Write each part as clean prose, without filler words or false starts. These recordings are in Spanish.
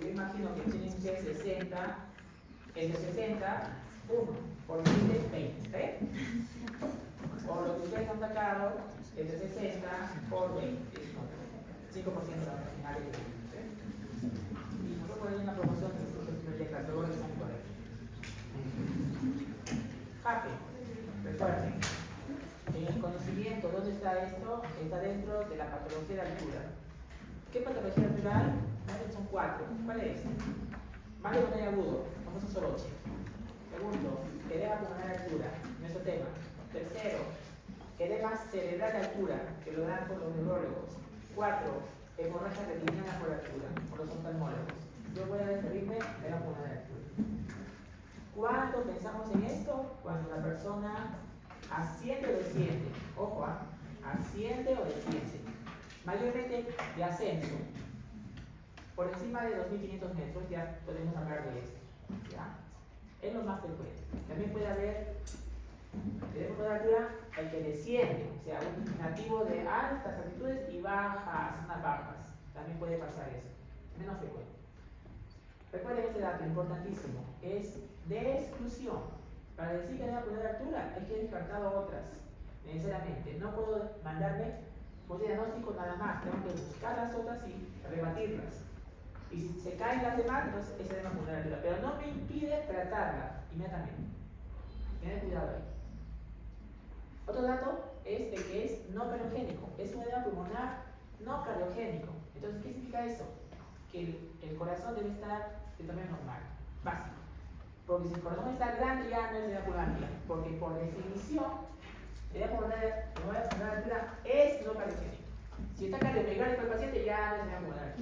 yo imagino que tienen ustedes 60, entre 60, 1, por 20, 20, ¿está bien? O lo que ustedes han sacado, entre 60 por 20, 5% final de 20, y nosotros ponemos una promoción de clase, luego regresamos por ahí. Jaque, recuerden, en el conocimiento, ¿dónde está esto? Está dentro de la patología de altura. ¿Qué patología de altura hay? Son 4. ¿Cuál es? Mal de pulmonar agudo, famoso soroche. Segundo, edema pulmonar de altura, mesotema. Tercero, edema cerebral de altura, que lo dan con los neurólogos. 4, hemorragia retiniana por altura, por los oftalmólogos. Yo voy a referirme a edema pulmonar de altura. ¿Cuándo pensamos en esto? Cuando la persona asciende o desciende. Ojo, asciende o desciende. Mayormente de ascenso. Por encima de 2.500 metros ya podemos hablar de esto. ¿Ya? Es lo más frecuente. También puede haber de altura el que desciende, o sea, un nativo de altas altitudes y bajas, zonas bajas. También puede pasar eso. Menos frecuente. Recuerden este dato importantísimo. Es de exclusión. Para decir que debe poner altura, hay que descartar otras. Necesariamente. No puedo mandarme por diagnóstico nada más. Tengo que buscar las otras y rebatirlas. Y si se caen las demás, entonces esa debe poner altura. Pero no me impide tratarla inmediatamente. Tengan cuidado ahí. Otro dato es de que es no cardiogénico. Es un edema pulmonar no cardiogénico. Entonces, ¿qué significa eso? Que el corazón debe estar de tamaño normal, básico. Porque si el corazón está grande ya no es edema pulmonar, porque por definición, el edema pulmonar altura es no cardiogénico. Si está cardiomególico el paciente ya no es edema pulmonar.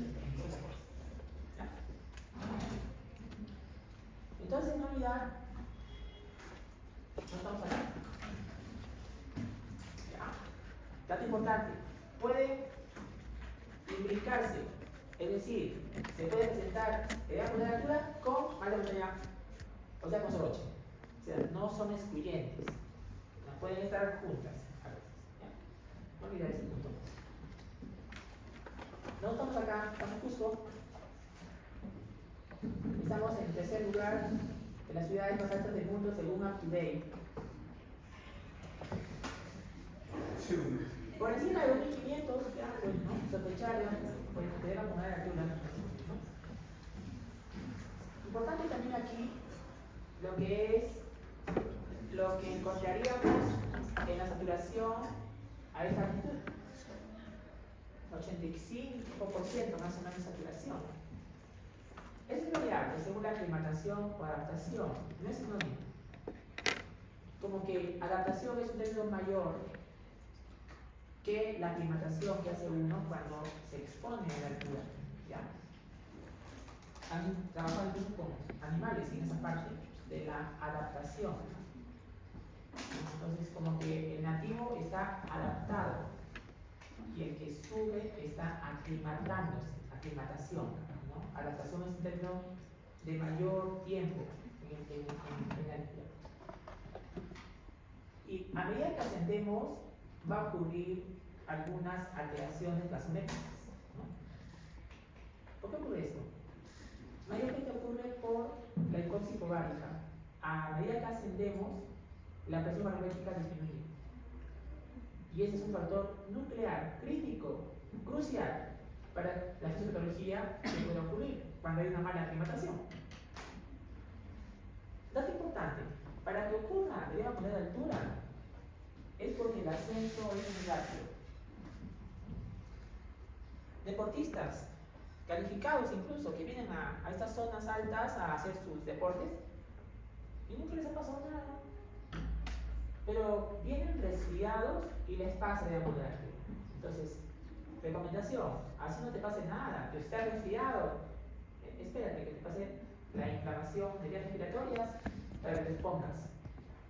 Entonces, en realidad, no estamos acá. Ya. Dato importante, puede imbricarse, es decir, se puede presentar edema pulmonar de altura con mal de montaña, o sea, con soroche. O sea, no son excluyentes, no pueden estar juntas a veces. ¿Ya? No olvidar ese punto. No estamos acá, estamos en Cusco. Estamos en el tercer lugar de las ciudades más altas del mundo según UpToDate. Por encima de 2.500, ya, pues, ¿no? Sospechar, pues, te deben poner altura. ¿No? Importante también aquí lo que encontraríamos en la saturación a esta altitud. 85% más o menos de saturación. Es variable según la aclimatación o adaptación, no es sinónimo. Como que adaptación es un término mayor que la aclimatación que hace uno cuando se expone a la altura. ¿Ya? Han trabajado incluso con animales en esa parte de la adaptación. Entonces, como que el nativo está adaptado y el que sube está aclimatándose, aclimatación. ¿No? Adaptación es un término de mayor tiempo en la altura. Y a medida que ascendemos, va a ocurrir algunas alteraciones gasométricas. ¿No? ¿Por qué ocurre esto? Mayormente ocurre por la hipoxia hipobárica. A medida que ascendemos, la presión barométrica disminuye. Y ese es un factor nuclear, crítico, crucial para la fisiopatología que puede ocurrir cuando hay una mala aclimatación. Dato importante, para que ocurra edema pulmonar de altura, es porque el ascenso es muy rápido. Deportistas calificados incluso que vienen a estas zonas altas a hacer sus deportes y nunca les ha pasado nada, pero vienen resfriados y les pasa edema pulmonar de altura. Entonces, recomendación, así no te pase nada, que estés resfriado, espérate que te pase la inflamación de vías respiratorias para que te expongas.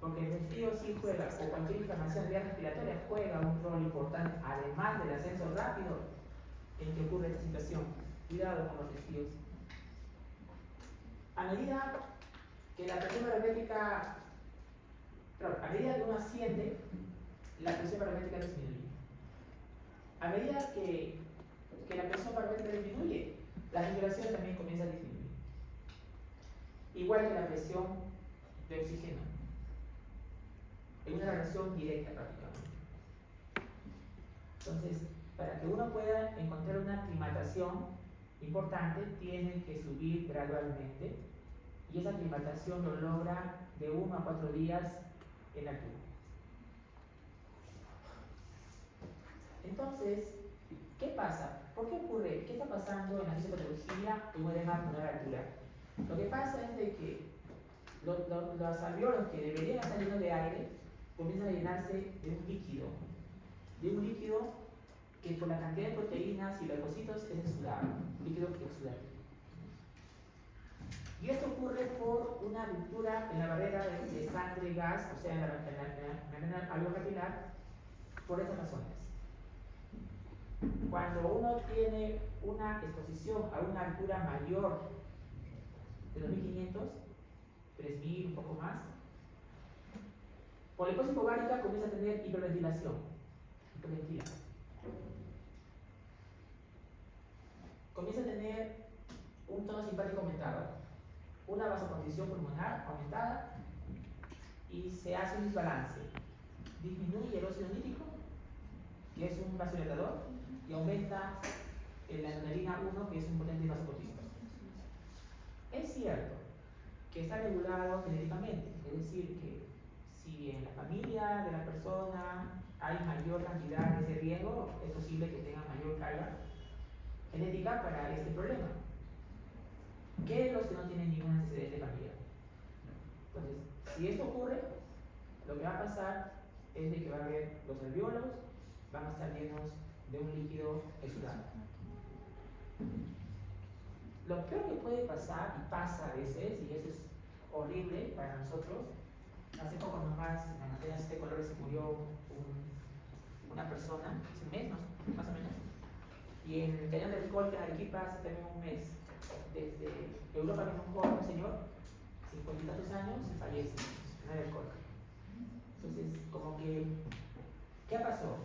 Porque el resfrío sí juega, o cualquier inflamación de vías respiratorias juega un rol importante, además del ascenso rápido en que ocurre esta situación. Cuidado con los resfríos. A medida que la presión barométrica, a medida que uno asciende, la presión barométrica disminuye. A medida que la presión barométrica disminuye, la circulación también comienza a disminuir. Igual que la presión de oxígeno, en una relación directa prácticamente. Entonces, para que uno pueda encontrar una aclimatación importante, tiene que subir gradualmente, y esa aclimatación lo logra de 1 a 4 días en altura. Entonces, ¿qué pasa? ¿Por qué ocurre? ¿Qué está pasando en la fisiopatología en un edema pulmonar altura? Lo que pasa es de que los alveolos que deberían estar llenos de aire comienzan a llenarse de un líquido que por la cantidad de proteínas y leucocitos es exudado, líquido exudado. Y esto ocurre por una ruptura en la barrera de sangre-gas, o sea, en la membrana alveolar, por estas razones. Cuando uno tiene una exposición a una altura mayor de 2500, 3000, un poco más, por la hipóxia hipobárica comienza a tener hiperventilación. Comienza a tener un tono simpático aumentado, una vasoconstricción pulmonar aumentada, y se hace un desbalance. Disminuye el óxido nítrico, que es un vasodilatador, y aumenta la adrenalina 1, que es un potente vasoconstrictor. Es cierto que está regulado genéticamente, es decir, que si en la familia de la persona hay mayor cantidad de ese riesgo, es posible que tenga mayor carga genética para este problema, que los que no tienen ningún antecedente familiar. Entonces, si esto ocurre, lo que va a pasar es de que va a haber los alveolos, van a estar llenos de un líquido exudado. Lo peor que puede pasar, y pasa a veces, y eso es horrible para nosotros, hace poco nomás, en la materia de colores, se murió una persona, hace un mes más o menos, y en el cañón del Colca, en Arequipa, hace también un mes. Desde Europa vino un joven, un señor, 50 y tantos años, y fallece en el Colca. Entonces, como que, ¿qué pasó?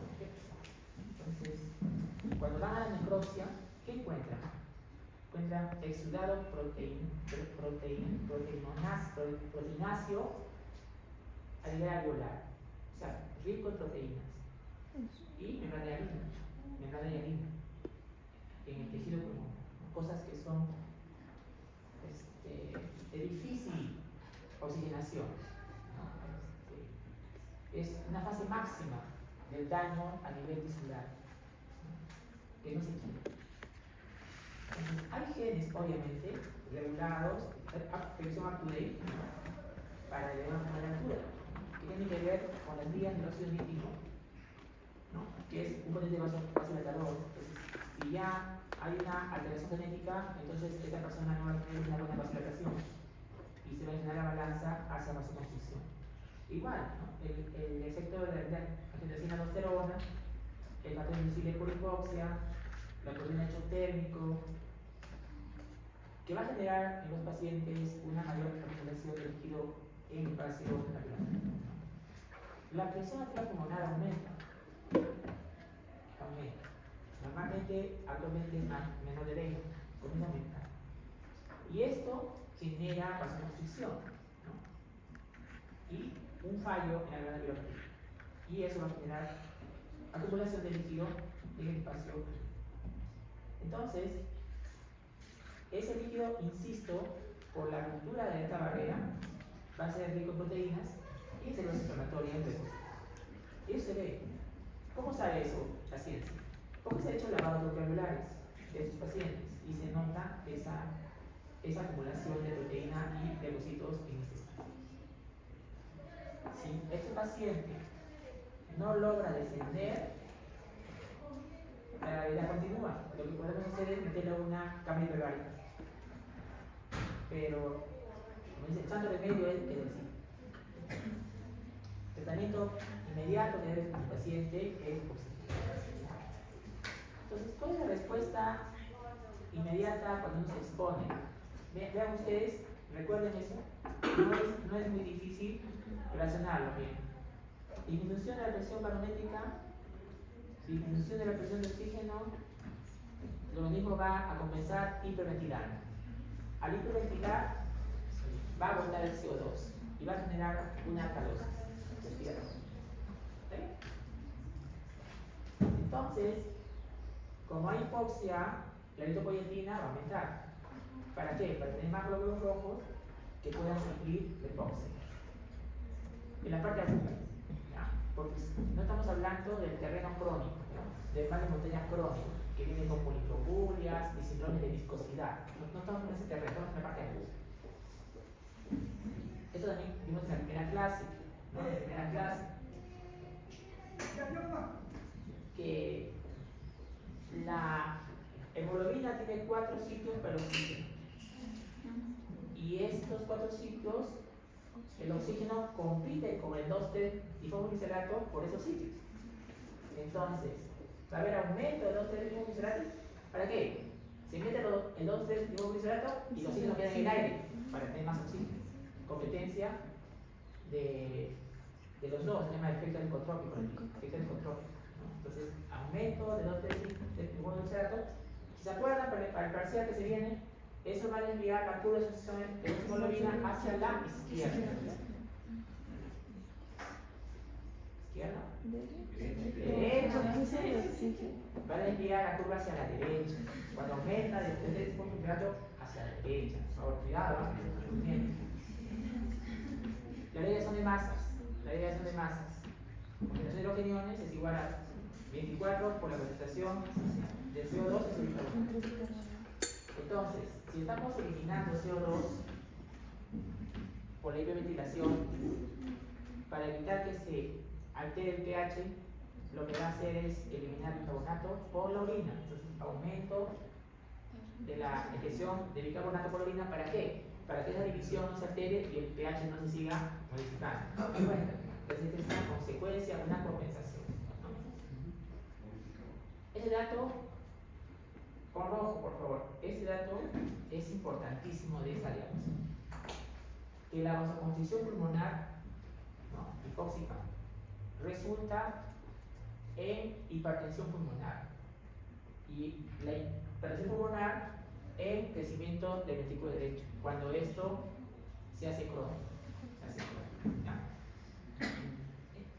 Entonces, cuando van a la necropsia, ¿qué encuentran? Encuentran exudado proteináceo a nivel alveolar, o sea, rico en proteínas, y membrana hialina en el tejido pulmonar, cosas que son de difícil oxigenación, ¿no? Es una fase máxima del daño a nivel tiscular, ¿no? Que no se quiere. Entonces, hay genes, obviamente, regulados, que son up-to-date, para elevar la altura, que tienen que ver con las vías del óxido nítrico, ¿no? Que es un potente vasodilatador. Entonces, si ya hay una alteración genética, entonces esa persona no va a tener una buena vasodilatación y se va a inclinar la balanza hacia vasoconstricción. Igual, ¿no? El efecto de la angiotensina-aldosterona, el factor inducible por hipoxia, la proteína de choque térmico, que va a generar en los pacientes una mayor acumulación de líquido en el espacio alveolar. La presión arterial pulmonar aumenta. Normalmente, actualmente es menor de 20, comienza a aumentar. Y esto genera vasoconstricción, ¿no? Y un fallo en la glándula alveolar. Y eso va a generar acumulación de líquido en el espacio. Entonces, ese líquido, insisto, por la ruptura de esta barrera, va a ser rico en proteínas y células inflamatorias en leucocitos. Y eso se ve. ¿Cómo sabe eso la ciencia? Porque se ha hecho lavados alveolares de estos pacientes y se nota esa acumulación de proteína y leucocitos en este estado. Si este paciente no logra descender, la gravedad continúa. Lo que podemos hacer es meterle una cámara hiperbárica. Pero, como dice, el santo remedio es que decir. Tratamiento inmediato que debe hacer el paciente es oxígeno. Entonces, ¿cuál es la respuesta inmediata cuando uno se expone? Vean ustedes, recuerden eso, no es muy difícil relacionarlo bien. Disminución de la presión barométrica, disminución de la presión de oxígeno, el organismo va a comenzar hiperventilando. Al hiperventilar, va a botar el CO2 y va a generar una alcalosis respiratoria. Entonces, como hay hipoxia, la eritropoyetina va a aumentar. ¿Para qué? Para tener más glóbulos rojos que puedan suplir la hipoxia. En la parte de azúcar, ¿ya? Porque no estamos hablando del terreno crónico, ¿no? Del mal de montaña crónico, que viene con polipropurias y síndromes de viscosidad. No estamos en ese terreno, estamos en la parte aguda. Esto también vimos en la primera clase, ¿no? En la primera clase, que la hemoglobina tiene 4 ciclos para el oxígeno. Y estos 4 ciclos, el oxígeno compite con el 2,3-difosfoglicerato por esos ciclos. Entonces, va a haber aumento de 2,3-difosfoglicerato. ¿Para qué? Se mete el 2,3-difosfoglicerato y los oxígenos quedan en el aire para tener más oxígeno. Competencia de los dos, se llama efecto discotrópico. Entonces, aumento de 2,3-difosfoglicerato. Si se acuerdan, para el parcial que se viene, eso va a desviar la curva de asociación de hemoglobina hacia la izquierda. ¿Izquierda? Derecha. Va a desviar la curva hacia la derecha. Cuando aumenta desde el carbohidrato hacia la derecha. Por favor, cuidado. Las leyes son de masas. Porque los hidrogeniones es igual a 24 por la concentración de CO2 sobre el carbono. Entonces, si estamos eliminando CO2 por la hiperventilación, para evitar que se altere el pH, lo que va a hacer es eliminar el bicarbonato por la orina. Entonces, aumento de la excreción de bicarbonato por la orina, ¿para qué? Para que esa división no se altere y el pH no se siga modificando. Entonces, esta es una consecuencia, una compensación, ¿no? Ese dato, con rojo, por favor, ese dato es importantísimo de esa diapositiva. Que la vasoconstricción pulmonar, ¿no?, hipóxica, resulta en hipertensión pulmonar. Y la hipertensión pulmonar en crecimiento del ventrículo derecho, cuando esto se hace crónico. ¿Ya?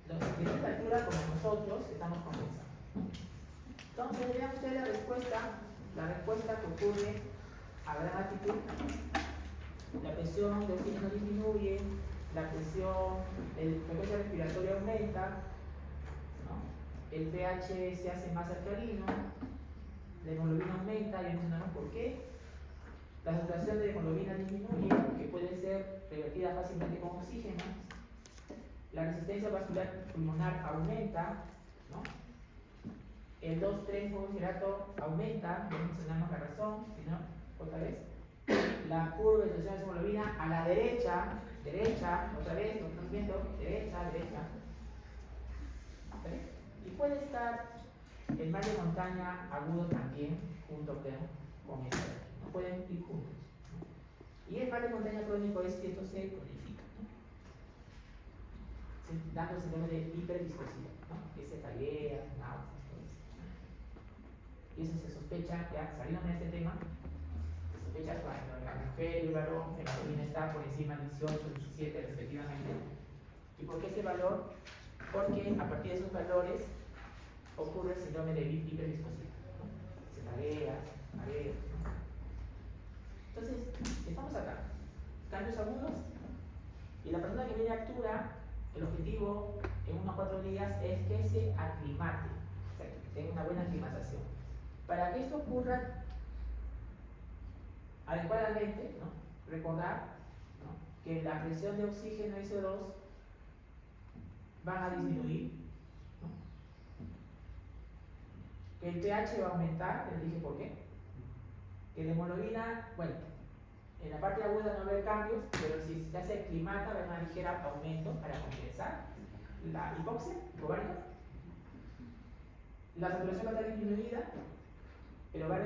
Los de esta altura, como nosotros, estamos compensando. Entonces, vean ustedes la respuesta que ocurre a gran altitud. La presión de oxígeno disminuye, la frecuencia respiratoria aumenta, ¿no? El pH se hace más alcalino, la hemoglobina aumenta, ya mencionaron por qué. La saturación de hemoglobina disminuye, que puede ser revertida fácilmente con oxígeno. La resistencia vascular pulmonar aumenta, ¿no? El 2,3-difosfoglicerato aumenta, ya mencionamos la razón, si no, otra vez. La curva de asociación de hemoglobina a la derecha, otra vez, lo que estamos viendo, derecha. ¿Okay? Y puede estar el mal de montaña agudo también, junto con esto. No pueden ir juntos, ¿no? Y el mal de montaña crónico es que esto se cronifica, ¿no? Dando síndrome de hiperviscosidad, ¿no? Que cefaleas, náuseas, todo eso. Y eso se sospecha, ya salieron de este tema, se sospecha cuando la mujer y el varón, la hemoglobina está por encima de 18 y 17 respectivamente. ¿Y por qué ese valor? Porque a partir de esos valores ocurre el síndrome de hiperviscosidad, ¿no? Cefaleas, mareos, ¿no? Entonces, estamos acá, cambios agudos, y la persona que viene a Actura, el objetivo en unos 4 días es que se aclimate, o sea, que tenga una buena aclimatación. Para que esto ocurra adecuadamente, ¿no?, recordar, ¿no?, que la presión de oxígeno y CO2 van a disminuir, ¿no?, que el pH va a aumentar, les dije por qué, que la hemoglobina, bueno, en la parte aguda no va a haber cambios, pero si ya se aclimata va a haber una ligera aumento para compensar la hipoxia hipobárica. La saturación va a estar disminuida, pero va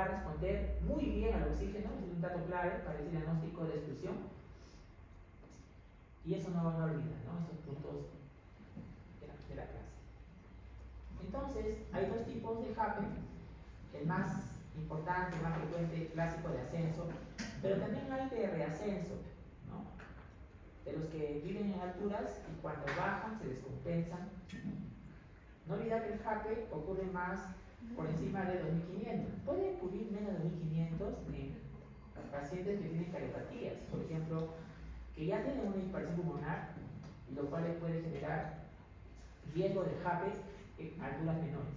a responder muy bien al oxígeno, es un dato clave para el diagnóstico de exclusión. Y eso no van a olvidar, ¿no?, estos puntos de la clase. Entonces, hay dos tipos de HAPE. El más importante, más frecuente, clásico de ascenso, pero también hay de reascenso, ¿no? De los que viven en alturas y cuando bajan se descompensan. No olvidar que el JAPE ocurre más por encima de 2500. Puede ocurrir menos de 2500 en pacientes que tienen cariopatías, por ejemplo, que ya tienen una hipertensión pulmonar, lo cual les puede generar riesgo de JAPE en alturas menores.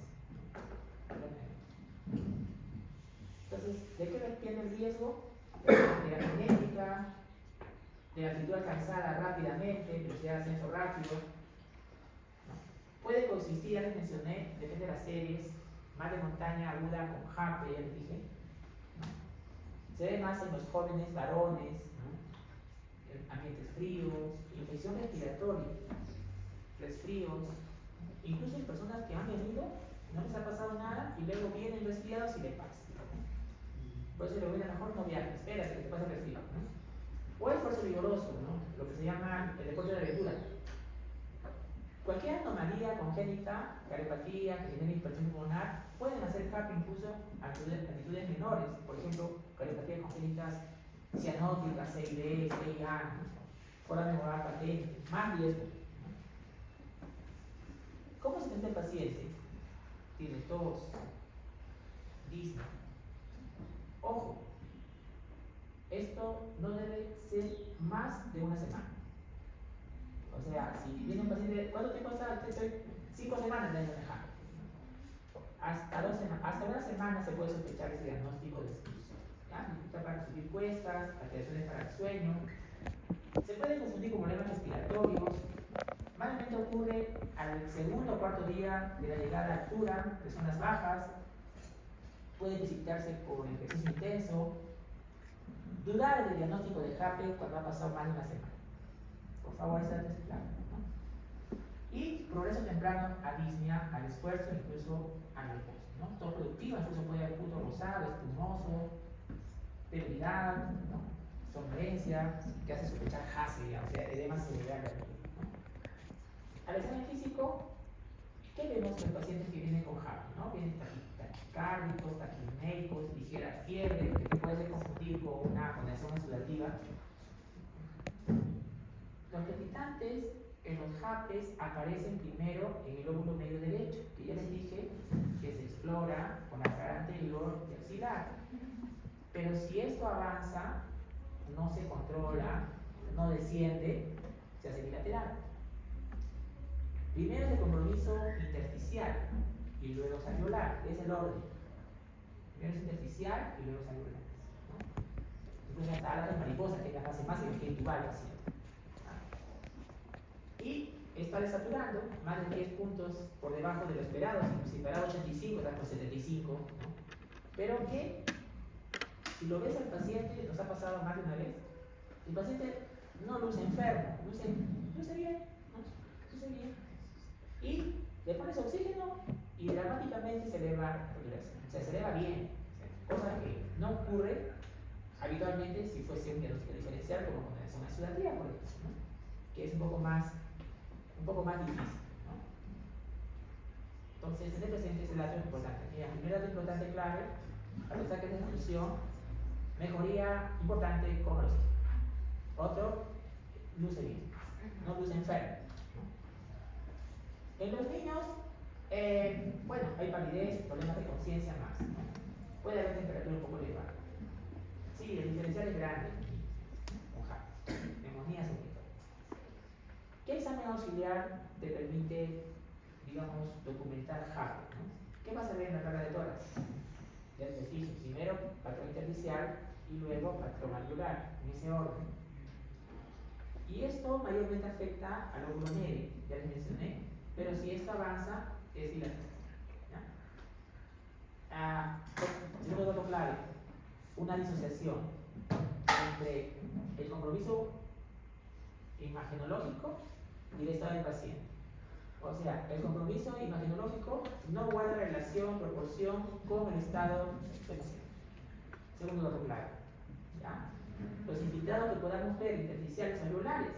Entonces, ¿de qué depende el riesgo? De la genética, de la altitud alcanzada rápidamente, velocidad de ascenso rápido. ¿No? Puede consistir, ya les mencioné, depende de las series, más de montaña aguda con JAPE, ya les dije. ¿No? Se ve más en los jóvenes varones, ¿no? En ambientes fríos, infección respiratoria, resfríos, incluso en personas que han venido, no les ha pasado nada y luego vienen resfriados y le pasa. Por eso lo ven, a lo mejor no viajes, espérate que te pase el resfriado, ¿no? O el esfuerzo vigoroso, ¿no? Lo que se llama el deporte de aventura. Cualquier anomalía congénita, cariopatía, que genere hipertensión pulmonar, pueden hacer JAPE incluso a altitudes menores. Por ejemplo, cariopatías congénitas cianóticas, CID, CIA, foramen moral patente, más riesgo. ¿Cómo se siente el paciente? Tiene tos, disnea. Ojo, esto no debe ser más de una semana. O sea, si viene un paciente, ¿cuánto tiempo está? Estoy 5 semanas de JAPE. Hasta una semana se puede sospechar ese diagnóstico de exclusión. Dificultad para subir cuestas, alteraciones para el sueño. Se puede confundir con problemas respiratorios. Mayormente ocurre al segundo o cuarto día de la llegada a la altura, de zonas bajas. Puede precipitarse por ejercicio intenso. Dudar del diagnóstico de JAPE cuando ha pasado más de una semana. Por favor, ese dato es claro, ¿no? Y progreso temprano a disnea, al esfuerzo, incluso al reposo, ¿no? Todo productivo, incluso puede haber punto rosado, espumoso, debilidad, ¿no? Somnolencia, que hace sospechar JASE, o sea, edema cerebral, ¿no? Al examen físico, ¿qué vemos en los pacientes que vienen con JAPE, ¿no? Vienen taquicárdicos, taquineicos, ligera fiebre, que puede ser confundir con una condensación exudativa. Los palpitantes en los JAPES aparecen primero en el lóbulo medio derecho, que ya les dije que se explora con la cara anterior y axilar. Pero si esto avanza, no se controla, no desciende, se hace bilateral. Primero es el compromiso intersticial y luego alveolar, es el orden. Primero es intersticial y luego es alveolar, ¿no? Incluso hasta la de mariposa, que es la fase más intubar paciente. Y está desaturando más de 10 puntos por debajo de lo esperado. Si esperaba 85, está por 75, ¿no? Pero que, si lo ves al paciente, nos ha pasado más de una vez, el paciente no luce enfermo, luce bien, ¿no? Luce bien. Y le pones oxígeno y dramáticamente se eleva la saturación. O sea, se eleva bien, cosa que no ocurre habitualmente si fuese un diagnóstico diferencial como condensación exudativa, por ejemplo, ¿no? Que es un poco más difícil, ¿no? Entonces, tener presente ese dato es importante. Y el primer dato importante clave, para los saques de exclusión, mejoría importante con los. Otro, luce bien, no luce enfermo, ¿no? En los niños, bueno, hay palidez, problemas de conciencia más, ¿no? Puede haber temperatura un poco elevada. Sí, el diferencial es grande, con JAPE, neumonía sobre todo. ¿Qué examen auxiliar te permite, digamos, documentar JAPE, ¿no? ¿Qué vas a ver en la carga de tórax? Ya les dije, primero patrón intersticial y luego patrón alveolar, en ese orden. Y esto mayormente afecta al lóbulo medio, ya les mencioné, pero si esto avanza, es bilateral. Segundo dato clave, una disociación entre el compromiso imagenológico y el estado del paciente. O sea, el compromiso imagenológico no guarda relación, proporción con el estado del paciente. Segundo dato clave. ¿Ya? Los infiltrados que podamos ver intersticiales alveolares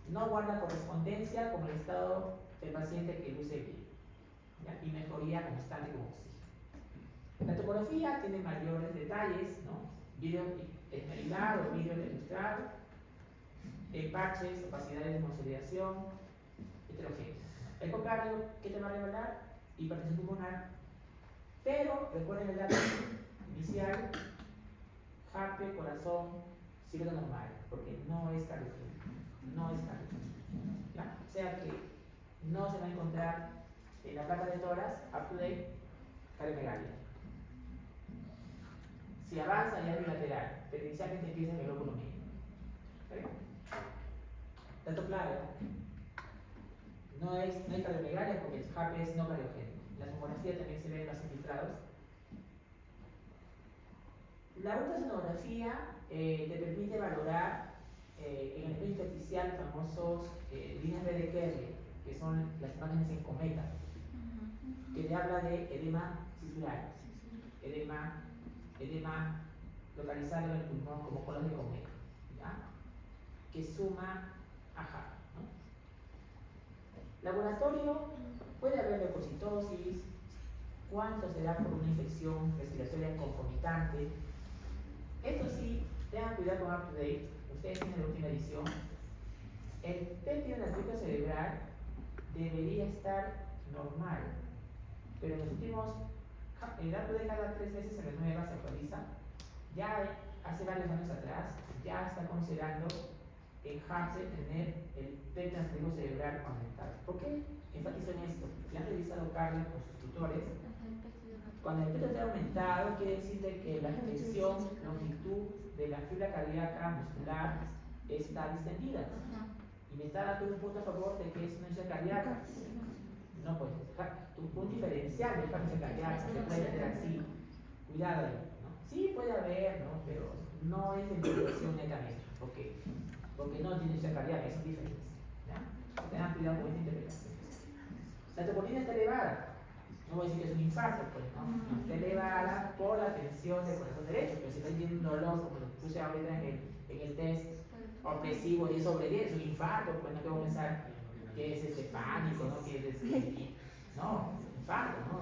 no guardan correspondencia con el estado del paciente que luce bien, ¿ya? Y mejoría constante con oxígeno. La topografía tiene mayores detalles, ¿no? Vídeo esmerilado, vídeo ilustrado, parches, opacidades de consolidación, heterogéneos. Ecocardio, ¿qué te va a revelar? Hipertensión pulmonar. Pero recuerden el dato inicial, HAPE, corazón, ciclo normal, porque no es cardiogénico. No es cardiogénico. ¿Ya? O sea que no se va a encontrar en la placa de tórax, up to date, cardiomegalia. Si avanza ya es bilateral, pero inicialmente empieza en el lóbulo medio. ¿Okay? Dato clave, no hay cardiomegalia porque el HAPE es no cardiogénico. La tomografía también se ve en los infiltrados. La ultrasonografía te permite valorar en el nivel intersticial los famosos líneas de Kerley, que son las imágenes en cometa, que te habla de edema cisural, edema localizado en el pulmón como colas de cometa, ¿ya? Que suma a HAPE, ¿no? Laboratorio, puede haber leucocitosis, cuánto se da por una infección respiratoria concomitante. Esto sí, tengan cuidado con up to date, ustedes tienen la última edición. El péptido natriureto cerebral debería estar normal, pero en los últimos, el dato de cada 3 meses se renueva, se actualiza. Ya hace varios años atrás, ya está considerando en HAPE tener el péptido natriureto cerebral aumentado. ¿Por qué enfatizo en esto? Ya han revisado cardio con sus tutores. Cuando el péptido está aumentado, quiere decir que la extensión, longitud de la fibra cardíaca muscular está distendida. Y me está dando un punto a favor de que es una insuficiencia cardíaca. No, pues, un punto diferencial de esta insuficiencia cardíaca se puede meter así. Cuidado ahí, ¿no? Sí puede haber, ¿no? Pero no es de interpretación netamente. Porque no tiene insuficiencia cardíaca, es diferente. ¿Ya? Tengan cuidado con esta interpretación. La troponina está elevada. No voy a decir que es un infarto, pues, ¿no? Está elevada por la tensión del corazón derecho, pero si está teniendo un dolor, como lo puse ahorita en el test opresivo 10 sobre 10, es un infarto, pues no tengo que pensar que es pánico, ¿no? Que es no, infarto, ¿no?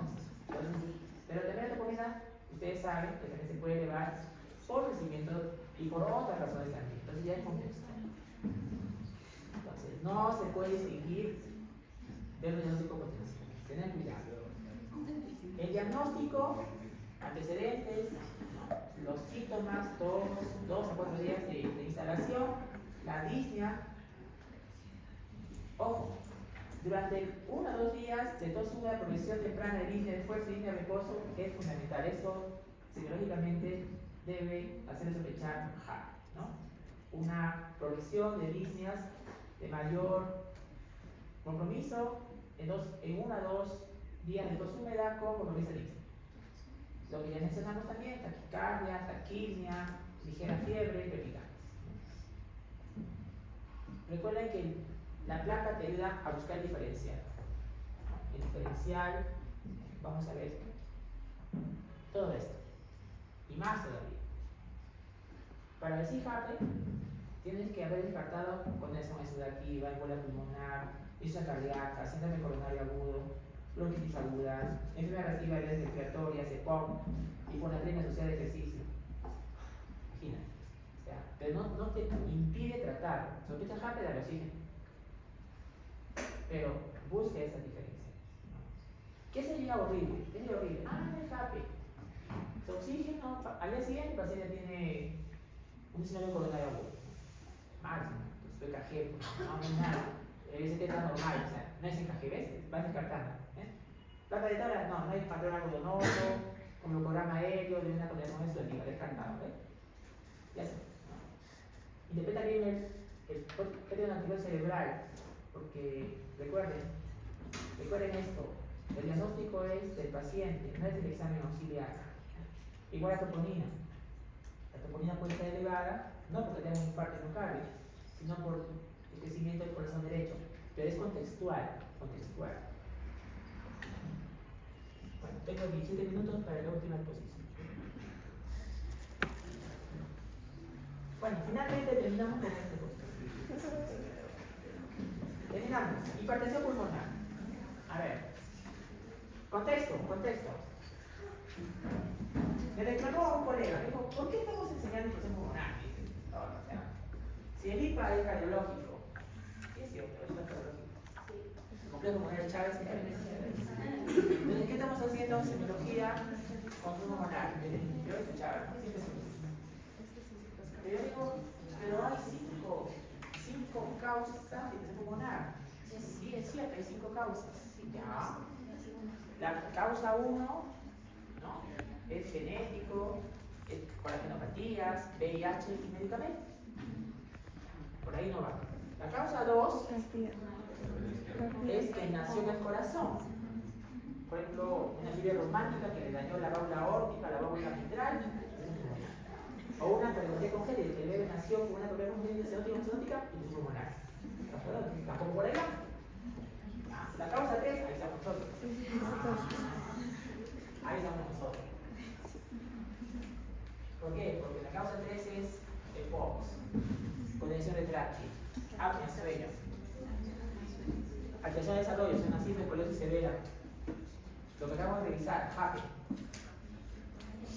Entonces, pero también la troponina, ustedes saben que también se puede elevar por crecimiento y por otras razones también. Entonces ya es contexto. Entonces, no se puede distinguir del diagnóstico potencial. Tengan cuidado. El diagnóstico, antecedentes, ¿no? Los síntomas, 2 a 4 días de instalación, la disnea. Ojo, durante 1 o 2 días de tos húmeda, progresión temprana de disnea de esfuerzo y disnea de reposo es fundamental. Eso psicológicamente debe hacer sospechar HAPE, ¿no? Una progresión de disneas de mayor compromiso en 1 a 2 días de tos húmeda con compromiso de disnea. Lo que ya mencionamos también, taquicardia, taquimia, ligera fiebre, palpitancias. Recuerden que la placa te ayuda a buscar el diferencial. El diferencial, vamos a ver todo esto y más todavía. Para decir HAPE, tienes que haber descartado congestión exudativa, embolia pulmonar, insuficiencia cardíaca, síndrome coronario agudo, bronquitis aguda, enfermedad reactiva de redes respiratorias, EPOC, hiponatremia asociada de ejercicio. Imagínate. O sea, pero no te impide tratar. Sospecha HAPE, dale oxígeno. Pero busque esa diferencia. ¿Qué sería horrible? ¿Qué sería horrible? Es HAPE. Su oxígeno, al día siguiente el paciente tiene un síndrome coronario agudo. Máximo. Entonces, EKG, no es nada. Ese que está normal, o sea, no es EKG, ¿ves? Vas descartando. Placa de tórax, no hay patrón algodonoso, con glucograma aéreo, de una condición exudativa, descartado, ¿ves? Ya está. Interpreta bien el péptido natriureto cerebral, porque recuerden esto, el diagnóstico es del paciente, no es del examen auxiliar. Igual la troponina. La troponina puede estar elevada, no porque tenga un infarto miocardio, sino por el crecimiento del corazón derecho, pero es contextual. Bueno, tengo 17 minutos para la última exposición. Bueno, finalmente terminamos con este cosa. Terminamos. Hipertensión pulmonar. A ver. Contexto. Me reclamó a un colega, me dijo, ¿por qué estamos enseñando proceso pulmonar? No, o sea, si el IPA es cardiológico, ¿qué es cierto? Es cardiológico. Complejo pulmonar Chávez, ¿qué estamos haciendo? Semiología con pulmonar. Yo escuchaba, siempre se me dice. Pero yo digo, pero hay cinco causas de proceso pulmonar. Sí, es cierto, hay 5 causas. Ya. La causa 1, ¿no? Es genético, es por las genopatías, VIH y medicamentos. Por ahí no va. La causa 2 es que nació en el corazón. Por ejemplo, una lluvia romántica que le dañó la válvula aórtica, la válvula mitral. O una cardiopatía congénita, el bebé nació con una cardiopatía congénita exótica y pulmonar. Tampoco por ahí va. La causa 3, ahí estamos nosotros. Ahí estamos nosotros. ¿Por qué? Porque la causa 3 es el POX, condensación retráctil, apnea, sueño, alteración de desarrollo, senacismo, escoliosis severa. Lo que acabamos de revisar, HAPE,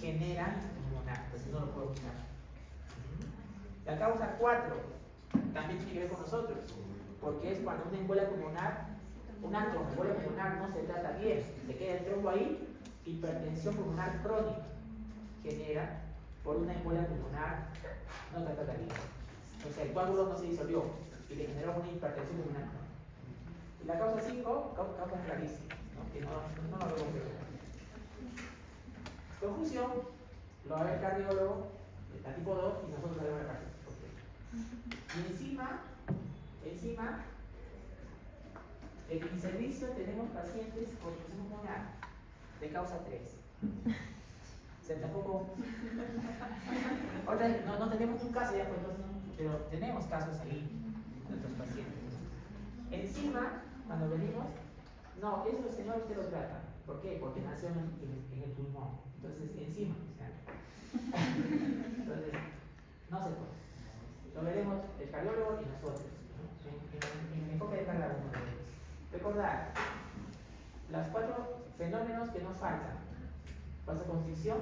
genera pulmonar, pues no lo puedo quitar. La causa 4 también tiene que ver con nosotros, porque es cuando una embolia pulmonar, una tromboembolia pulmonar no se trata bien, se queda el trombo ahí, hipertensión pulmonar crónica genera por una embolia pulmonar no tratada bien. O sea, el coágulo no se disolvió y le generó una hipertensión pulmonar crónica. Y la causa 5, causa clarísima, ¿no? Que no lo veo. Conclusión, lo va a ver el cardiólogo, está tipo 2 y nosotros lo vemos el cardiólogo. Y encima, en mi servicio tenemos pacientes con proceso pulmonar de causa 3. O sea, tampoco. Ahora no tenemos un caso ya, pues, pero tenemos casos ahí de nuestros pacientes. Encima, cuando venimos, no, eso señor usted lo trata. ¿Por qué? Porque nació en el pulmón. Entonces, encima. O sea, entonces, no se puede. Lo veremos el cardiólogo y nosotros, ¿no? En el enfoque de cada uno de ellos. Recordar los 4 fenómenos que nos faltan: vasoconstricción,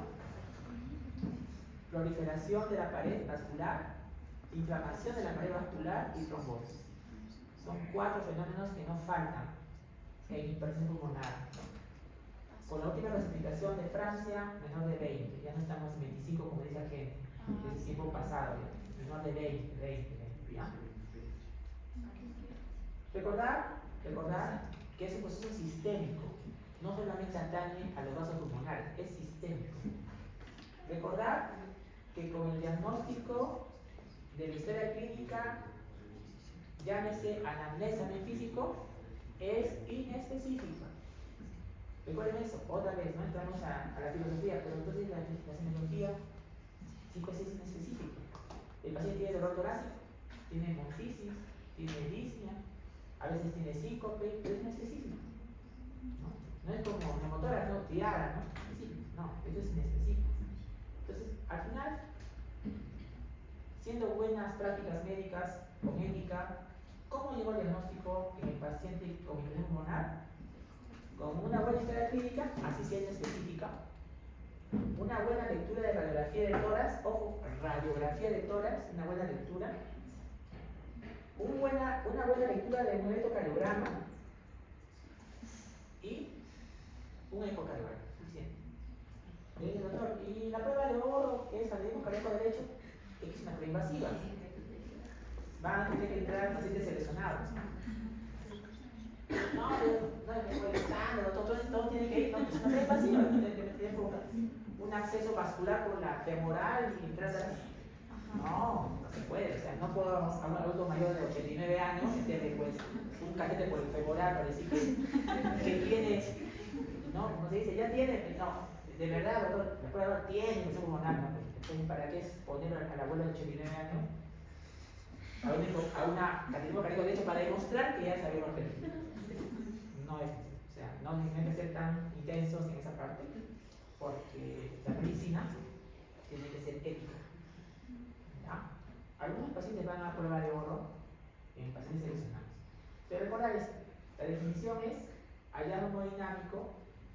proliferación de la pared vascular, inflamación de la pared vascular y trombosis. Son 4 fenómenos que nos faltan en hipertensión pulmonar. Con la última clasificación de Francia, menor de 20, ya no estamos en 25 como dice la gente, es el tiempo pasado, ya. Menor de 20, ¿ya? Recordar que es un proceso sistémico, no solamente atañe a los vasos pulmonares, es sistémico. Recordar que con el diagnóstico de la historia clínica, llámese anamnesis también físico, es inespecífica. Recuerden eso, otra vez, no entramos a la filosofía, pero entonces la semiología sí es inespecífica. El paciente tiene dolor torácico, tiene hemoptisis, tiene disnea, a veces tiene síncope, pero es inespecífico. No es como neumotórax, no, tirada, ¿no? Sí, no, eso es inespecífico. Entonces, al final, siendo buenas prácticas médicas con ética, ¿cómo llegó el diagnóstico en el paciente con hipertensión pulmonar? Con una buena historia clínica, así siendo específica, una buena lectura de radiografía de tórax, ojo, radiografía de tórax, una buena lectura, una buena lectura de un electrocardiograma y un ecocardiograma, suficiente. Le dice, doctor, y la prueba de oro, que es aneurisma cardíaco derecho, que es una prueba invasiva. Van a tener que entrar pacientes seleccionados. No me molestando, todo tiene que ir, no, es una prueba invasiva, tiene un acceso vascular por la femoral y entrar así. No se puede, o sea, no puedo a un adulto mayor de 89 años meterle pues un catéter por el femoral para decir que tiene, no, como se dice, ya tiene, no, de verdad, doctor, la prueba tiene que ser pulmonar, ¿no? Entonces, ¿para qué es ponerlo al abuelo de 89 años a una categoría cardíaco de hecho para demostrar que ya sabemos que no es, o sea, no hay que ser tan intensos en esa parte, porque la medicina tiene que ser ética. ¿Ya? Algunos pacientes van a prueba de oro en pacientes seleccionados. Pero recordar esto, la definición es hallazgo hemodinámico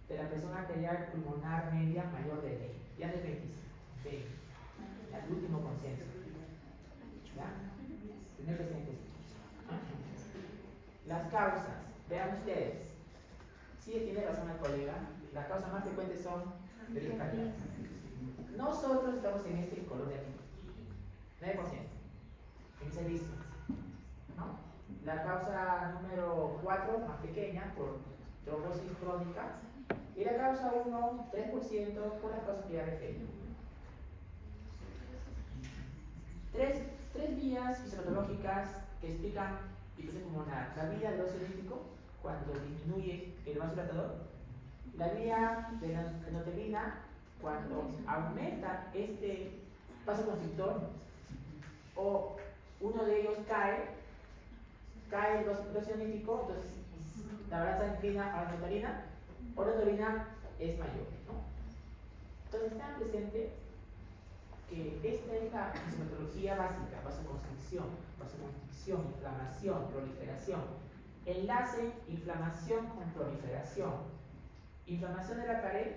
de la presión arterial pulmonar media mayor de 20. ya no es 25, 20, el último consenso. ¿Ya? Tener presentes. Las causas, vean ustedes. Sí, tiene razón el colega, las causas más frecuentes son de discapacidad. Nosotros estamos en este color de aquí, 9%, en servicios, ¿no? La causa número 4, más pequeña, por trombosis crónica, y la causa 1, 3%, por las causas que ya referí. Tres vías fisiopatológicas que explican hipertensión pulmonar. La vía del óxido nítrico, cuando disminuye el vaso dilatador. La vía de la fenoterina, cuando aumenta este vasoconstrictor, o uno de ellos cae el óxido nítrico, entonces la balanza inclina a la fenoterina, o la orina es mayor, ¿no? Entonces tengan presente que esta es la fisiopatología básica: vasoconstricción, inflamación, proliferación. Enlace, inflamación con proliferación. Inflamación de la pared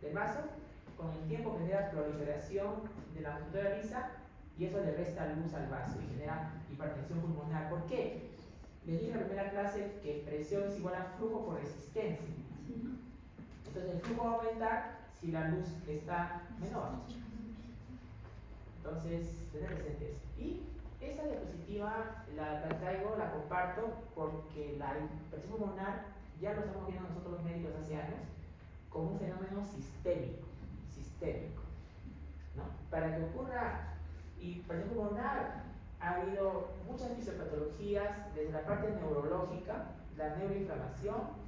del vaso, con el tiempo genera proliferación de la musculatura lisa y eso le resta luz al vaso y genera hipertensión pulmonar. ¿Por qué? Les dije en la primera clase que presión es igual a flujo por resistencia. Entonces el flujo va a aumentar si la luz está menor. Entonces, tener presente eso. Y esta diapositiva la traigo, la comparto, porque la hipertensión pulmonar ya lo estamos viendo nosotros los médicos hace años como un fenómeno sistémico, ¿no? Para que ocurra hipertensión pulmonar ha habido muchas fisiopatologías, desde la parte neurológica, la neuroinflamación,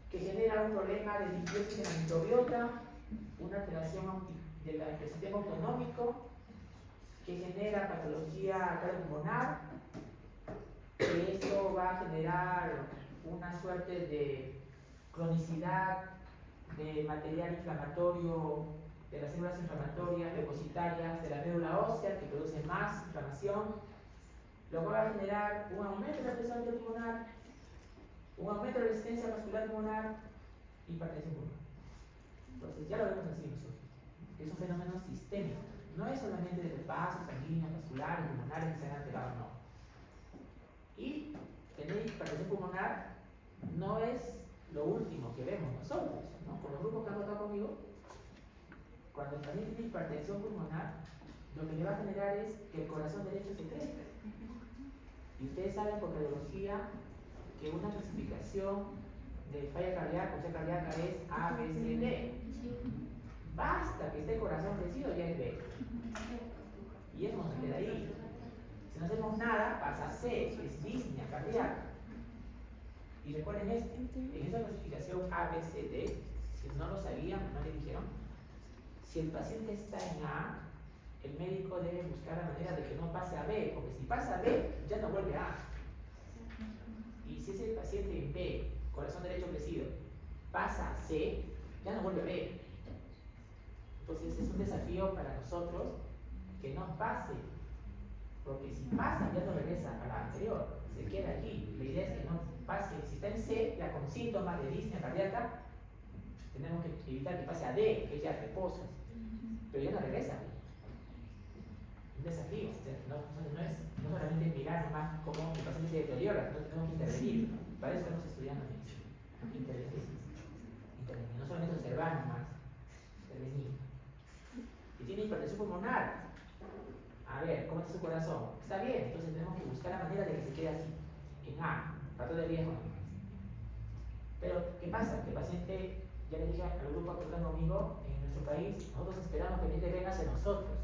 que genera un problema de disbiosis en la microbiota, una alteración del sistema autonómico, que genera patología cardiopulmonar, que esto va a generar una suerte de cronicidad de material inflamatorio de las células inflamatorias, leucocitarias, de la médula ósea, que produce más inflamación, lo cual va a generar un aumento de la presión pulmonar, un aumento de la resistencia vascular pulmonar y hipertensión pulmonar. Entonces ya lo vemos así nosotros, que es un fenómeno sistémico, no es solamente de los vasos sanguíneos, vasculares, pulmonares que se han alterado, no. Y tener hipertensión pulmonar no es lo último que vemos nosotros, ¿no? Con los grupos que han votado conmigo, cuando el paciente tiene hipertensión pulmonar, lo que le va a generar es que el corazón derecho se crezca. Y ustedes saben por radiología que una clasificación de falla cardíaca o sea cardíaca es A, B, C, D. Basta que esté el corazón crecido, ya es B. Y eso no se queda ahí. Si no hacemos nada, pasa a C, que es disnea cardíaca. Y recuerden esto, en esa clasificación A, B, C, D, si no lo sabían, no le dijeron, si el paciente está en A, el médico debe buscar la manera de que no pase a B, porque si pasa a B, ya no vuelve a A. Y si ese paciente en B, corazón derecho crecido, pasa a C, ya no vuelve a B. Entonces es un desafío para nosotros que no pase, porque si pasa ya no regresa a la anterior, se queda allí. La idea es que no pase, si está en C, ya con síntomas de disnea cardíaca, tenemos que evitar que pase a D, que ya reposa, pero ya no regresa. Un desafío, no solamente mirar nomás cómo el paciente se deteriora, no tenemos que intervenir, para eso estamos estudiando medicina, intervenir, no solamente observar nomás, intervenir. Y tiene hipertensión pulmonar, a ver, ¿cómo está su corazón? Está bien, entonces tenemos que buscar la manera de que se quede así, en A, factor de riesgo. Pero, ¿qué pasa? Que el paciente, ya les dije al grupo que están conmigo, en nuestro país, nosotros esperamos que el paciente venga hacia nosotros.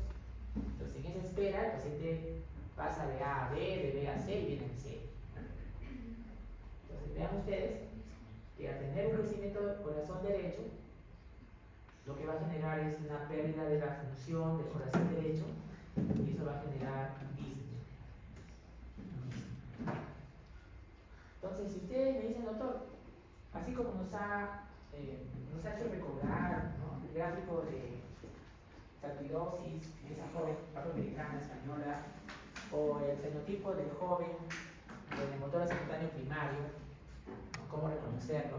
Entonces, en esa espera, el paciente pasa de A a B, de B a C y viene en C. Entonces, vean ustedes que al tener un crecimiento del corazón derecho, lo que va a generar es una pérdida de la función del corazón derecho y eso va a generar disnea. Entonces, si ustedes me dicen, doctor, así como nos ha hecho recobrar, ¿no?, el gráfico de sarcoidosis de esa joven afroamericana española, o el fenotipo del joven con el motor espontáneo primario, ¿no?, cómo reconocerlo.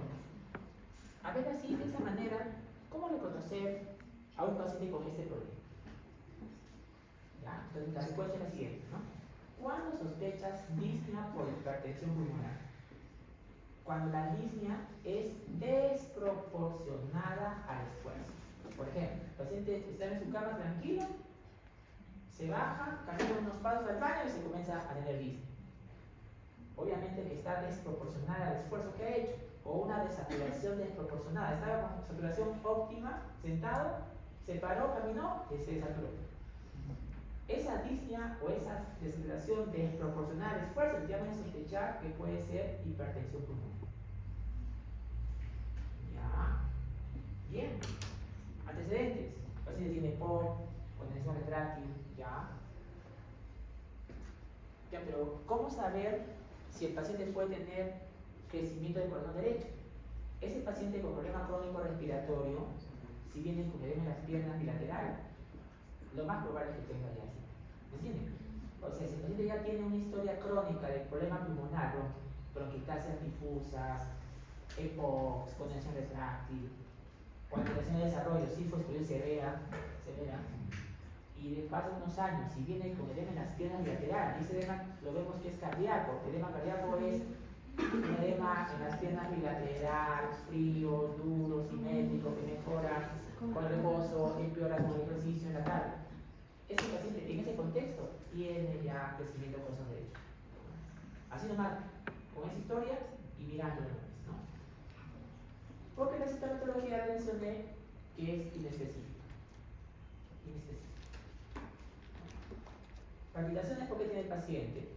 A ver, así, de esa manera, ¿cómo reconocer a un paciente con este problema. ¿Ya? Entonces la respuesta es la siguiente, ¿no? ¿Cuándo sospechas disnea por hipertensión pulmonar? Cuando la disnea es desproporcionada al esfuerzo. Por ejemplo, el paciente está en su cama tranquilo, se baja, camina unos pasos al baño y se comienza a tener disnea. Obviamente que está desproporcionada al esfuerzo que ha hecho, o una desaturación desproporcionada. Estaba con saturación óptima, sentado, se paró, caminó y se desaturó. Esa disnea o esa desaturación desproporcionada al esfuerzo ya van a sospechar que puede ser hipertensión pulmonar. Ya. Bien. Antecedentes. El paciente tiene POC, condensación retráctil, ya. Ya, pero ¿cómo saber si el paciente puede tener crecimiento del corazón derecho? Ese paciente con problema crónico respiratorio, si viene con edema en las piernas bilateral, lo más probable es que tenga ya así. ¿Me entienden? O sea, si el paciente ya tiene una historia crónica de problema pulmonar, bronquiectasias difusas, EPOC, condensación retráctil, o alteración de desarrollo, sífosis severa, y de paso unos años, si viene con edema en las piernas bilateral, y ese edema lo vemos que es cardíaco. El edema cardíaco es un edema en las piernas bilateral, frío, duro, simétrico, que mejora con el reposo, empeora con el ejercicio en la tarde. Ese paciente en ese contexto tiene ya crecimiento corazón derecho. Así nomás, con esa historia y mirándolo, ¿no? Porque la sintomatología le mencioné que es inespecífica. Palpitaciones, ¿por qué tiene el paciente?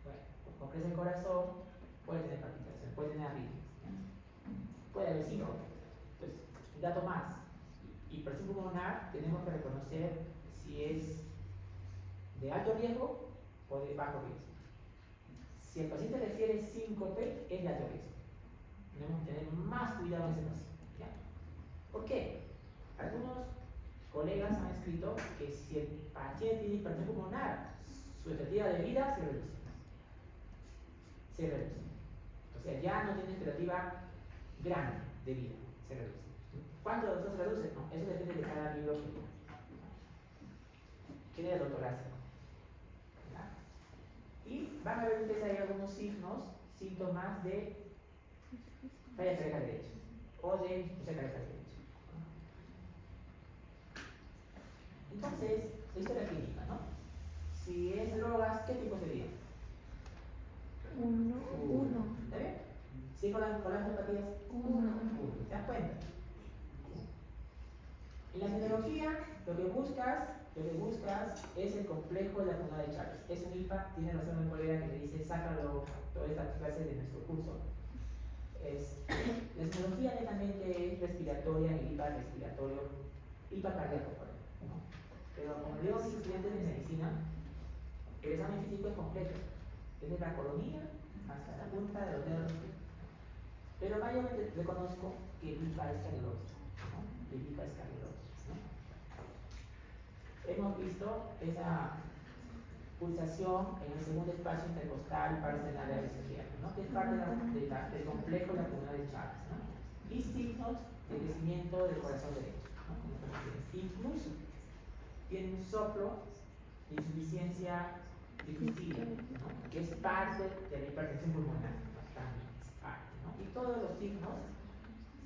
Bueno, porque es el corazón, puede tener palpitación, puede tener arritmias, puede haber síncope. Entonces, un dato más. Hipertensión pulmonar tenemos que reconocer si es de alto riesgo o de bajo riesgo. Si el paciente refiere síncope, es de alto riesgo. Tenemos que tener más cuidado en ese paciente. ¿Ya? ¿Por qué? Algunos colegas han escrito que si el paciente tiene hipertensión pulmonar, su expectativa de vida se reduce. Se reduce. O sea, ya no tiene expectativa grande de vida, se reduce. ¿Cuánto se reduce? No, eso depende de cada libro que lea. ¿Quién es el doctorado? Y van a ver ustedes ahí algunos signos, síntomas de falla cardíaca derecha o de insuficiencia cardíaca derecha. Entonces, la historia clínica, ¿no? Si es drogas, ¿qué tipo sería? Uno. ¿Está bien? ¿Sí con las neuropatías? Uno. ¿Te das cuenta? En la semiología, lo que buscas es el complejo de la columna de Charles. Es un IPA, tiene razón mi colega que le dice, sácalo todas estas clases de nuestro curso. La semiología netamente es respiratoria, el IPA respiratorio, IPA cardíaco, por ejemplo, ¿no? Pero como digo a mis estudiantes de medicina, el examen físico es completo, desde la coronilla hasta la punta de los dedos. Pero mayormente reconozco que el IPA es cardiológico, ¿no? El IPA es cardiológico, ¿no? Hemos visto esa pulsación en el segundo espacio intercostal paracel área esquerda, ¿no? Que es parte del complejo de la columna de Charles, ¿no? Y signos de crecimiento del corazón derecho, ¿no? Incluso tiene un soplo de insuficiencia digestiva, ¿no? Que es parte de la hipertensión pulmonar, ¿no? También es parte, ¿no? Y todos los signos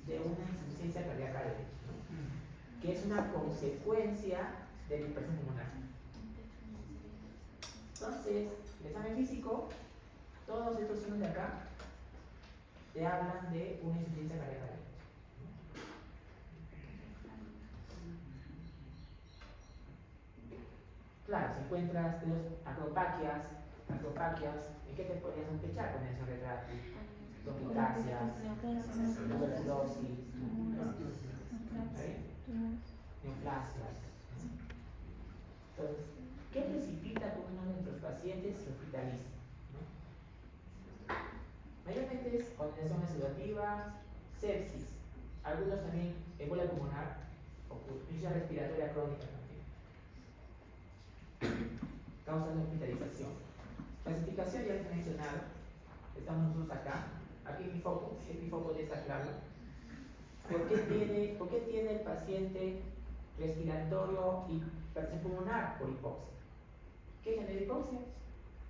de una insuficiencia cardíaca derecha, ¿no? Que es una consecuencia de la hipertensión pulmonar. Entonces, el examen físico, todos estos signos de acá te hablan de una insuficiencia cardíaca derecha. Claro, si encuentras acropaquias, ¿en qué te podrías sospechar? Condensación retráctil, bronquiectasias, tuberculosis, neoplasias. Entonces, ¿qué precipita que uno de nuestros pacientes se hospitalice? ¿No? Mayormente es condensación exudativa, sepsis, algunos también embolia pulmonar o insuficiencia respiratoria crónica también. Causas de hospitalización. Clasificación ya les he mencionado, estamos nosotros acá. Aquí mi foco de esta clase. ¿Por qué tiene el paciente respiratorio y hipertensión pulmonar por hipoxia. ¿Qué genera hipoxia?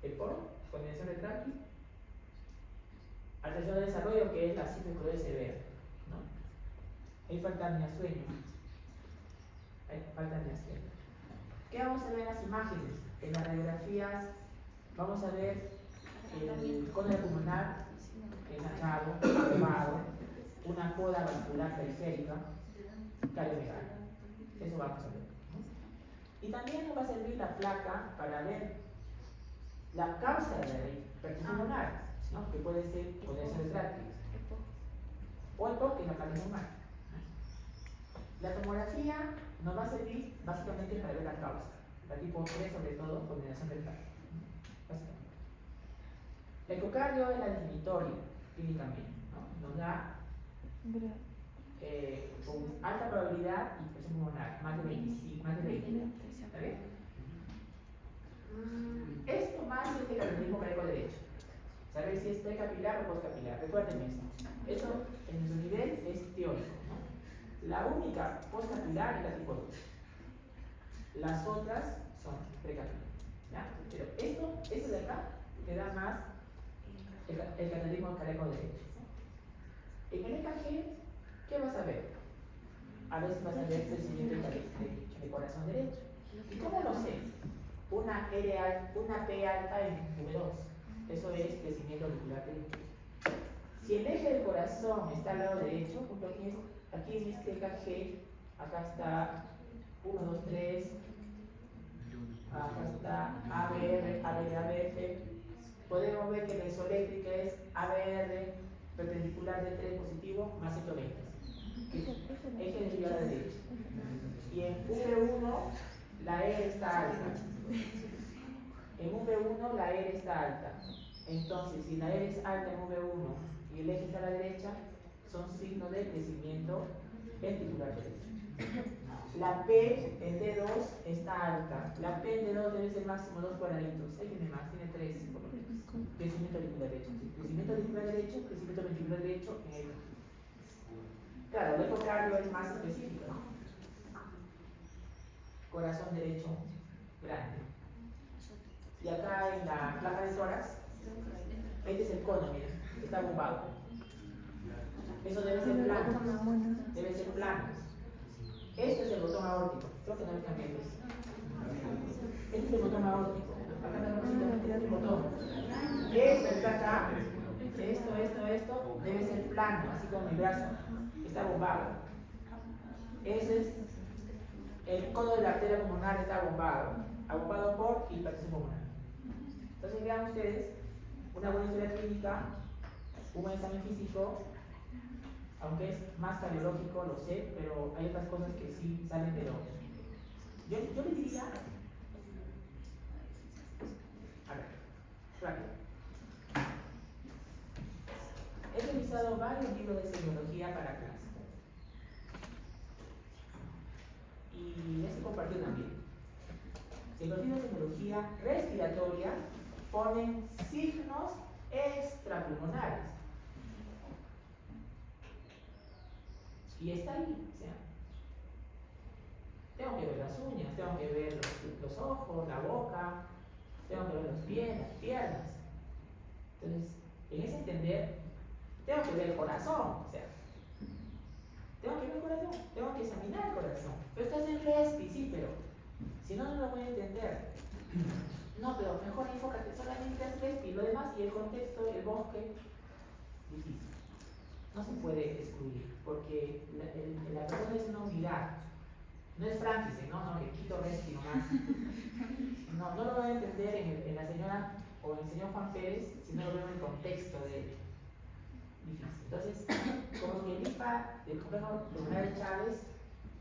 El poro, condensación retráctil, alteración de desarrollo, que es la síndrome severa, ¿no? Hay falta de sueño. ¿Qué vamos a ver en las imágenes? En las radiografías vamos a ver el cono pulmonar ensanchado, elevado, una coda vascular periférica, cardiomegalia. Eso vamos a ver, ¿no? Y también nos va a servir la placa para ver la causa de la hipertensión pulmonar, ¿no? Que puede ser condensación retráctil o EPOC, que es la placa normal. La tomografía nos va a servir básicamente para ver la causa, la tipo 3 sobre todo, condensación retráctil. Básicamente. El ecocardio es la definitoria clínicamente, ¿no? Nos da con alta probabilidad hipertensión pulmonar, más de 25, más de 20. ¿Está bien? Esto más es el cateterismo cardíaco derecho. Saber si es precapilar o postcapilar. Recuerden esto. Eso en su nivel es teórico, ¿no? La única postcapilar es la tipo 2. Las otras son precapilar. ¿Ya? Pero esto de acá te da más el cateterismo cardíaco derecho, ¿no? En el EKG, ¿qué vas a ver? A veces vas a ver crecimiento de corazón derecho. ¿Y cómo lo sé? Una P alta en V2. Eso es crecimiento auricular derecho. Si el eje del corazón está al lado derecho, aquí en este EKG, acá está 1, 2, 3, acá está ABR, ABF. Podemos ver que la isoeléctrica es ABR perpendicular de 3 positivo más 120. Eje de la derecha. Y en V1 la E está alta. En V1 la E está alta. Entonces, si la E es alta en V1 y el eje está a la derecha, son signos de crecimiento ventricular derecho. La P en D2 está alta. La P en D2 debe ser máximo 2 cuadraditos. Ahí tiene más, tiene 3 por lo menos. Crecimiento auricular derecho. Crecimiento auricular derecho, crecimiento ventricular derecho en el. Claro, el ecocardio es más específico, ¿no? Corazón derecho grande. Y acá en la placa de tórax, este es el cono, miren, está bombado. Eso debe ser plano. Debe ser plano. Este es el botón aórtico. Creo que no lo cambié. Este es el botón aórtico. Acá está el botón. Esto está acá. Esto debe ser plano, así como mi brazo. Está bombado. Ese es el cono de la arteria pulmonar, está bombado. Abombado por hipertensión pulmonar. Entonces vean ustedes una buena historia clínica, un buen examen físico, aunque es más cardiológico, lo sé, pero hay otras cosas que sí salen de lo. Yo le diría. A ver, rápido. He revisado varios libros de semiología para clase. Y les he compartido también. En los libros de semiología respiratoria ponen signos extrapulmonares. Y está ahí, o sea, tengo que ver las uñas, tengo que ver los ojos, la boca, tengo que ver los pies, las piernas. Entonces, en ese entender, tengo que ver el corazón, o sea, tengo que ver el corazón, tengo que examinar el corazón. Pero esto es el respi, sí, pero si no, no lo voy a entender. No, pero mejor enfócate solamente al respi, lo demás y el contexto, el bosque, difícil. No se puede excluir, porque la persona es una unidad. No es Frankenstein, no, le quito respi nomás. No lo voy a entender en la señora o en el señor Juan Pérez si no lo veo en el contexto de él. Difícil. Entonces, como que el IPA del complejo pulmonar de Chávez,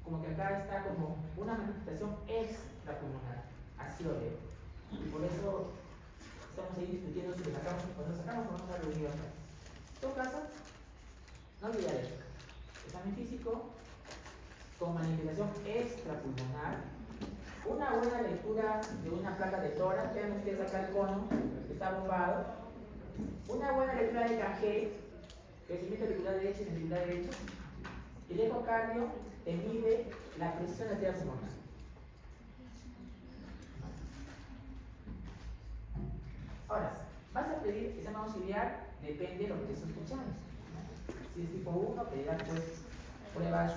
como que acá está como una manifestación extrapulmonar. Así lo veo. Y por eso estamos ahí discutiendo si lo sacamos o no sacamos con una reunión. En todo caso, no olvidar eso. Examen físico con manifestación extrapulmonar. Una buena lectura de una placa de tórax. Vean ustedes acá el cono, está bombado. Una buena lectura de EKG, crecimiento auricular derecho y ventricular derecho. El ecocardio te mide la presión arterial pulmonar. Ahora, vas a pedir examen auxiliar, depende de lo que estés sospechando. Si es tipo 1, pedirás pues pruebas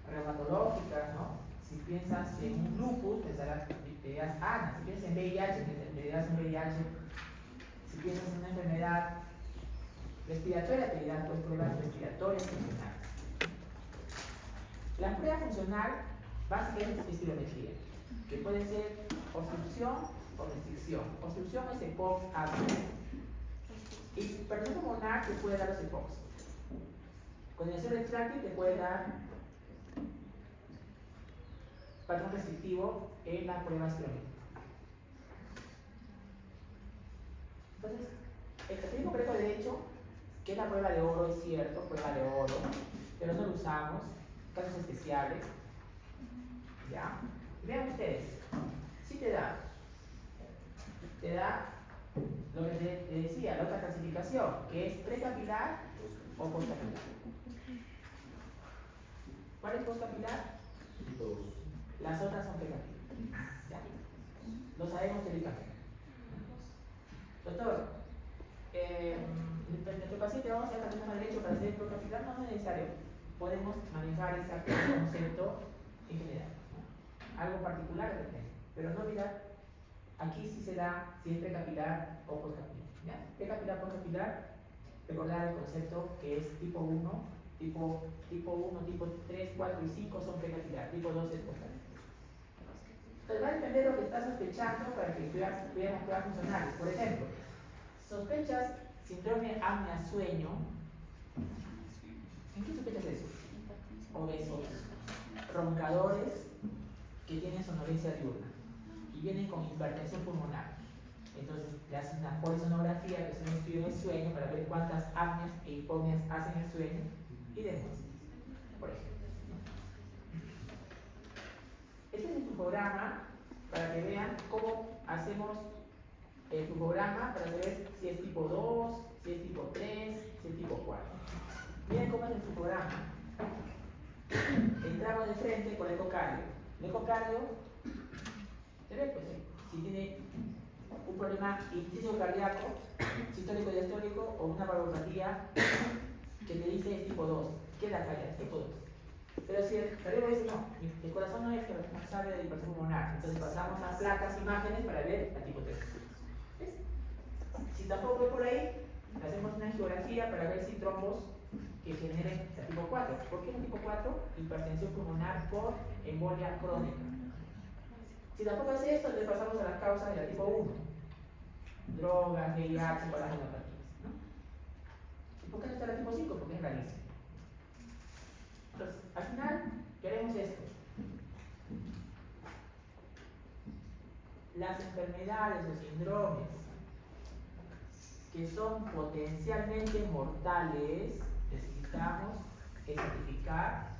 reumatológicas, ¿no? Si piensas en un lupus, pedirás ANA. Si piensas en VIH, pedirás un VIH. Si piensas en una enfermedad respiratoria, pedirás pues pruebas respiratorias funcionales. La prueba funcional básicamente es espirometría, que puede ser obstrucción o restricción. Obstrucción es EPOC ácido. Y hipertensión pulmonar te puede dar los EPOCs. Condensación retráctil te puede dar patrón restrictivo en la prueba espirométrica. Entonces, el categorismo greco de hecho, que es la prueba de oro, es cierto, prueba de oro, pero no lo usamos, casos especiales. ¿Ya? Vean ustedes, si te da lo que te decía, la otra clasificación, que es precapilar o postcapilar. ¿Cuál es postcapilar? Las otras son precapilar. ¿Ya? Lo sabemos teóricamente. Doctor, nuestro paciente vamos a hacer categorismo derecho para hacer postcapilar, no es necesario. Podemos manejar ese concepto en general, ¿no? Algo particular depende, pero no olvidar, aquí sí se da si es precapilar o postcapilar. ¿Ya? Precapilar, postcapilar, recordar el concepto que es tipo 1, tipo 1, tipo 3, 4 y 5 son precapilar, tipo 2 es postcapilar. Entonces va a depender de lo que estás sospechando para que veamos pruebas funcionales. Por ejemplo, sospechas síndrome apnea-sueño. ¿En qué sospechas eso? Obesos, roncadores que tienen sonolencia diurna y vienen con hipertensión pulmonar. Entonces le hacen una polisonografía, que es un estudio del sueño, para ver cuántas apneas e hipopneas hacen el sueño y demás. Por ejemplo. Este es el flujograma para que vean cómo hacemos el flujograma para saber si es tipo 2, si es tipo 3, si es tipo 4. Miren cómo es el flujograma. Entramos de frente con el ecocardio. El ecocardio, ¿se ve? Pues si tiene un problema intrínseco cardíaco, sistólico y diastólico, o una valvulopatía que te dice es tipo 2, ¿qué es la falla? Es tipo 2. Pero si el cardiólogo dice no, el corazón no es el responsable de la hipertensión pulmonar, entonces pasamos a placas, imágenes para ver la tipo 3. ¿Ves? Si tampoco es por ahí, hacemos una angiografía para ver si trombos que generen la tipo 4. ¿Por qué la tipo 4? Hipertensión pulmonar por embolia crónica. Si tampoco hace esto, le pasamos a las causas de la tipo 1. Drogas, VIH, colágenopatías, ¿no? ¿Y por qué no está la tipo 5? Porque es rarísimo. Entonces, al final, queremos esto. Las enfermedades o síndromes que son potencialmente mortales, necesitamos certificar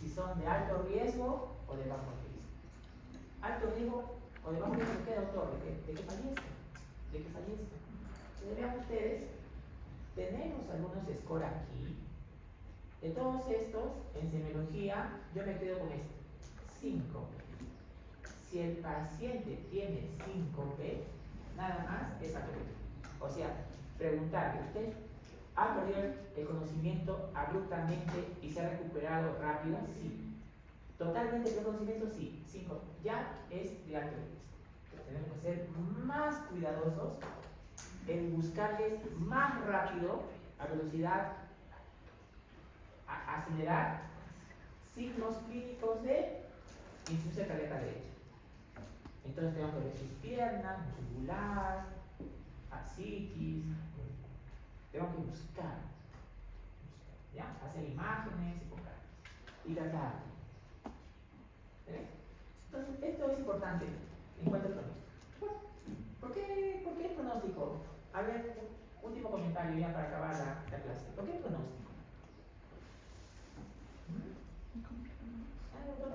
si son de alto riesgo o de bajo riesgo. Alto riesgo o de bajo riesgo, ¿qué, doctor? ¿De que fallezca? ¿De que fallezca? Entonces, vean ustedes, tenemos algunos score aquí. De todos estos, en semiología, yo me quedo con este, 5. Si el paciente tiene síncope, nada más es alto riesgo. O sea, preguntarle, ¿usted ha perdido el conocimiento abruptamente y se ha recuperado rápido? Sí. ¿Totalmente perdido el conocimiento? Sí. 5. Ya es de alto riesgo. Tenemos que ser más cuidadosos en buscarles más rápido, a velocidad, a acelerar, signos clínicos de insuficiencia cardíaca derecha. Entonces tenemos que ver si es pierna, muscular, ascitis. Tengo que buscar, ¿ya? Hacer imágenes y tratar. Entonces, esto es importante en cuanto al pronóstico. ¿Por qué el pronóstico? A ver, último comentario ya para acabar la clase. ¿Por qué el pronóstico?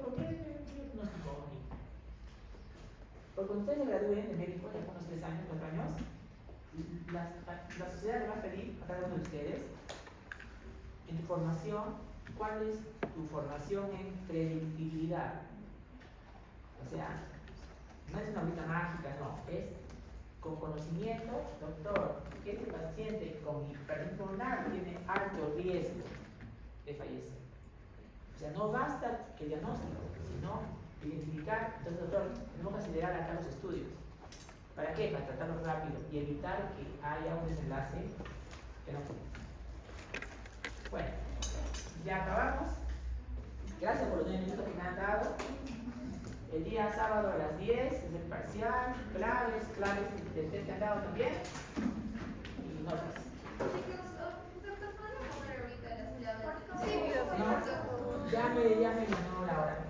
¿Por qué el pronóstico? Porque cuando ustedes se gradúen de médico, de unos 3 años, 4 años, la sociedad le va a pedir a cada uno de ustedes, en tu formación, ¿Cuál es tu formación en predictibilidad? O sea, no es una vida mágica, no, es con conocimiento, doctor, este paciente con hipertensión pulmonar tiene alto riesgo de fallecer. O sea, no basta el diagnóstico, sino identificar. Entonces, doctor, tenemos que acelerar acá los estudios. ¿Para qué? Para tratarlo rápido y evitar que haya un desenlace que no quiere. Bueno, ya acabamos. Gracias por los 9 minutos que me han dado. El día sábado a las 10 es el parcial, claves del test que han dado también. Y notas. Sí, No, ya me llenó la hora.